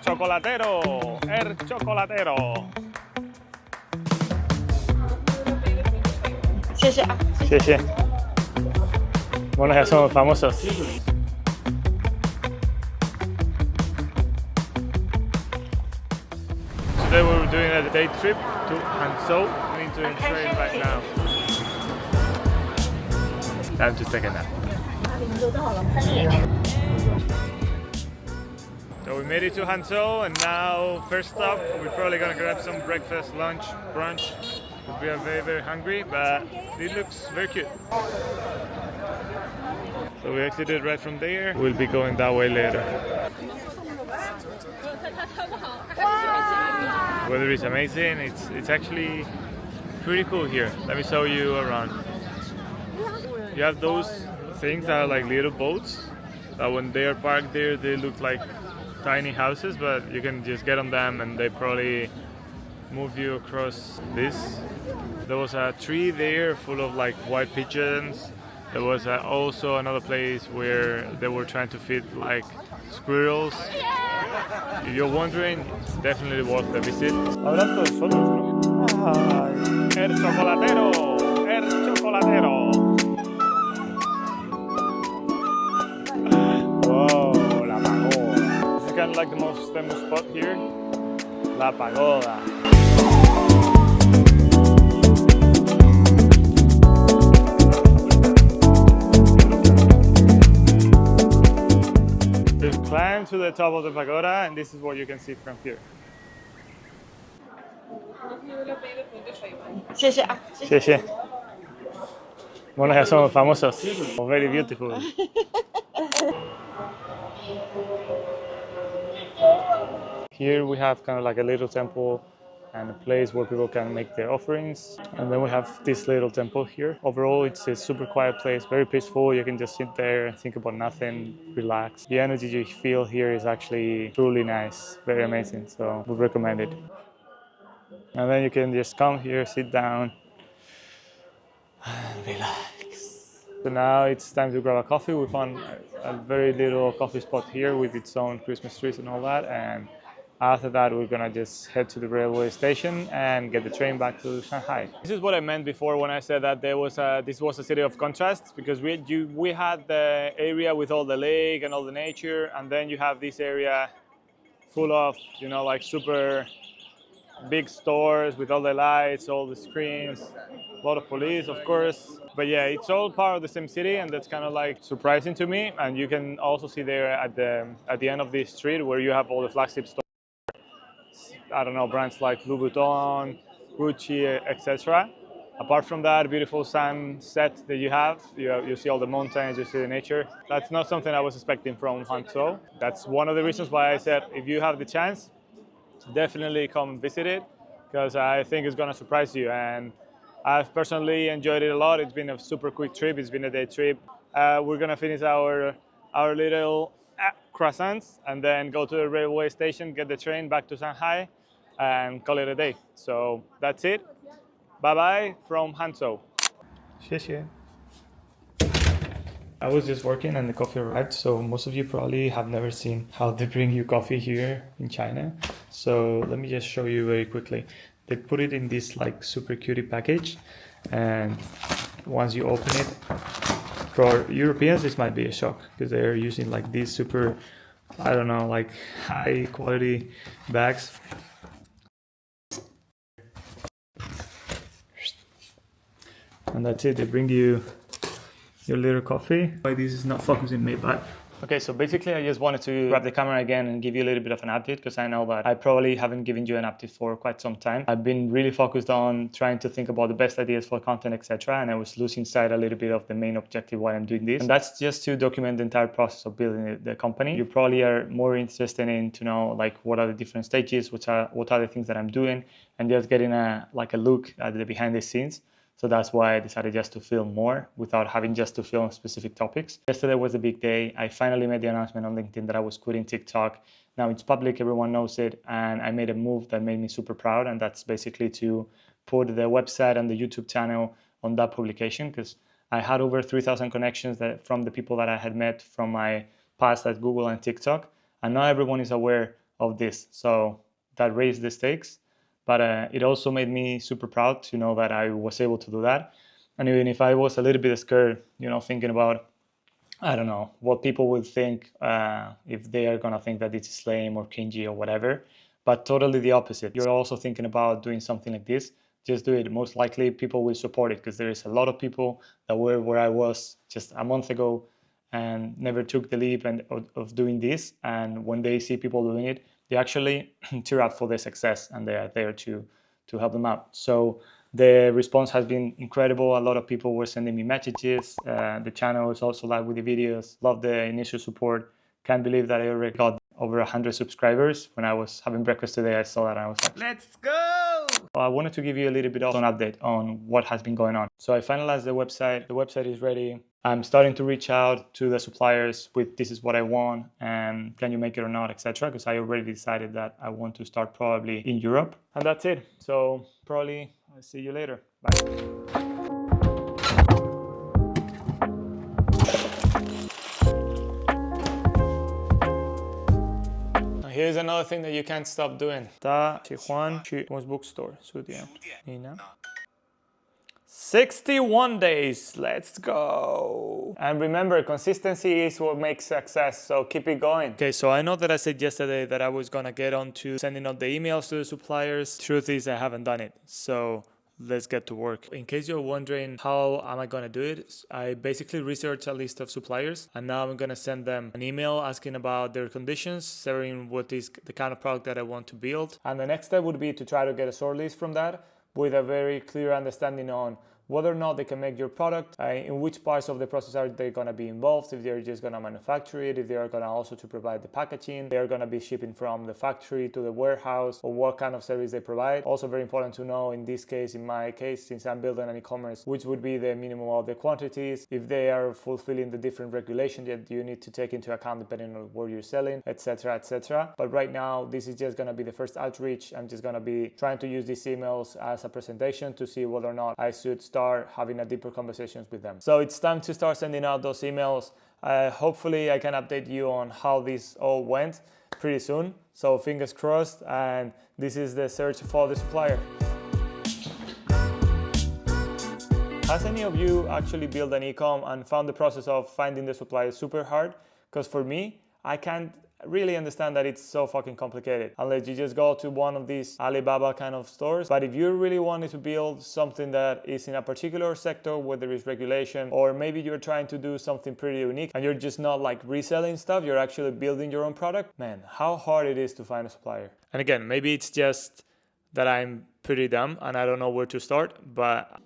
chocolatero, chocolatero. 谢谢啊，谢谢。Bueno, ya somos famosos. Today we're doing a day trip to Hangzhou. We're into a train right now. Time to take a nap. So we made it to Hangzhou, and now first stop we're probably gonna grab some breakfast, lunch, brunch. We are very hungry, but it looks very cute. So we exited right from there. We'll be going that way later. Weather is amazing. It's actually pretty cool here. Let me show you around. You have those things that are like little boats that when they are parked there they look like tiny houses, but you can just get on them and they probably move you across this. There was a tree there full of like white pigeons. There was also another place where they were trying to feed like squirrels. If you're wondering, it's definitely worth the visit. Hablan todos solos, ¿no? Ay, el chocolatero, el chocolatero. Whoa, la pagoda. This is kind of like the most famous spot here. La pagoda. Just climb to the top of the pagoda, and this is what you can see from here. 谢谢啊，谢谢。谢谢。Bueno, ya somos famosos. Very beautiful. Here we have kind of like a little temple and a place where people can make their offerings. And then we have this little temple here. Overall, it's a super quiet place, very peaceful. You can just sit there and think about nothing, relax. The energy you feel here is actually truly nice, very amazing. So we recommend it. And then you can just come here, sit down, and relax. So now it's time to grab a coffee. We found a very little coffee spot here with its own Christmas trees and all that. And after that, we're gonna just head to the railway station and get the train back to Shanghai. This is what I meant before when I said that this was a city of contrasts, because we had the area with all the lake and all the nature, and then you have this area full of, you know, like super big stores with all the lights, all the screens, a lot of police, of course. But yeah, it's all part of the same city, and that's kind of like surprising to me. And you can also see there at the end of this street where you have all the flagship stores. I don't know, brands like Louis Vuitton, Gucci, etc. Apart from that beautiful sunset that you have, you see all the mountains, you see the nature. That's not something I was expecting from Hangzhou. That's one of the reasons why I said if you have the chance, definitely come visit it, because I think it's gonna surprise you. And I've personally enjoyed it a lot. It's been a super quick trip. It's been a day trip. We're gonna finish our little croissants and then go to the railway station, get the train back to Shanghai, and call it a day. So that's it. Bye bye from Hangzhou. 谢谢. I was just working and the coffee arrived, so most of you probably have never seen how they bring you coffee here in China. So let me just show you very quickly. They put it in this like super cutie package, and once you open it, for Europeans this might be a shock because they're using like these super, I don't know, like high quality bags. And that's it, they bring you your little coffee. Why this is not focusing me, but okay, so basically I just wanted to grab the camera again and give you a little bit of an update, because I know that I probably haven't given you an update for quite some time. I've been really focused on trying to think about the best ideas for content, etc. And I was losing sight a little bit of the main objective why I'm doing this. And that's just to document the entire process of building the company. You probably are more interested in to know like what are the different stages, what are the things that I'm doing, and just getting a look at the behind the scenes. So that's why I decided just to film more without having just to film specific topics. Yesterday was a big day. I finally made the announcement on LinkedIn that I was quitting TikTok. Now it's public, everyone knows it, and I made a move that made me super proud, and that's basically to put the website and the YouTube channel on that publication, because I had over 3,000 connections from the people that I had met from my past at Google and TikTok, and not everyone is aware of this. So that raised the stakes, but it also made me super proud to know that I was able to do that. And even if I was a little bit scared, thinking about, I don't know, what people will think, if they are gonna think that it's lame or cringy or whatever, but totally the opposite. You're also thinking about doing something like this, just do it. Most likely people will support it, because there is a lot of people that were where I was just a month ago and never took the leap of doing this. And when they see people doing it, they actually cheer up for their success, and they are there to help them out. So the response has been incredible. A lot of people were sending me messages. The channel is also live with the videos. Love the initial support. Can't believe that I already got over 100 subscribers. When I was having breakfast today, I saw that and I was like, let's go! I wanted to give you a little bit of an update on what has been going on. So I finalized the website. The website is ready. I'm starting to reach out to the suppliers with, this is what I want, and can you make it or not, etc. Because I already decided that I want to start probably in Europe. And that's it. So probably I'll see you later. Bye. Here's another thing that you can't stop doing. Da Tijuan bookstore. 61 days, let's go. And remember, consistency is what makes success, so keep it going. Okay, so I know that I said yesterday that I was gonna get on to sending out the emails to the suppliers. Truth is, I haven't done it, so let's get to work. In case you're wondering how am I gonna do it, I basically researched a list of suppliers, and now I'm gonna send them an email asking about their conditions, saying what is the kind of product that I want to build. And the next step would be to try to get a short list from that, with a very clear understanding on whether or not they can make your product, in which parts of the process are they going to be involved, if they're just going to manufacture it, if they are going to also to provide the packaging, they are going to be shipping from the factory to the warehouse, or what kind of service they provide. Also very important to know in this case, in my case, since I'm building an e-commerce, which would be the minimum of the quantities, if they are fulfilling the different regulations that you need to take into account depending on where you're selling, etc, etc. But right now, this is just going to be the first outreach. I'm just going to be trying to use these emails as a presentation to see whether or not I should start having a deeper conversations with them. So it's time to start sending out those emails. Hopefully I can update you on how this all went pretty soon. So fingers crossed, and this is the search for the supplier. Has any of you actually built an e-com and found the process of finding the supplier super hard? Because for me, I can't really understand that it's so fucking complicated unless you just go to one of these Alibaba kind of stores. But if you really wanted to build something that is in a particular sector where there is regulation, or maybe you're trying to do something pretty unique and you're just not like reselling stuff, you're actually building your own product, man, how hard it is to find a supplier. And again, maybe it's just that I'm pretty dumb and I don't know where to start, but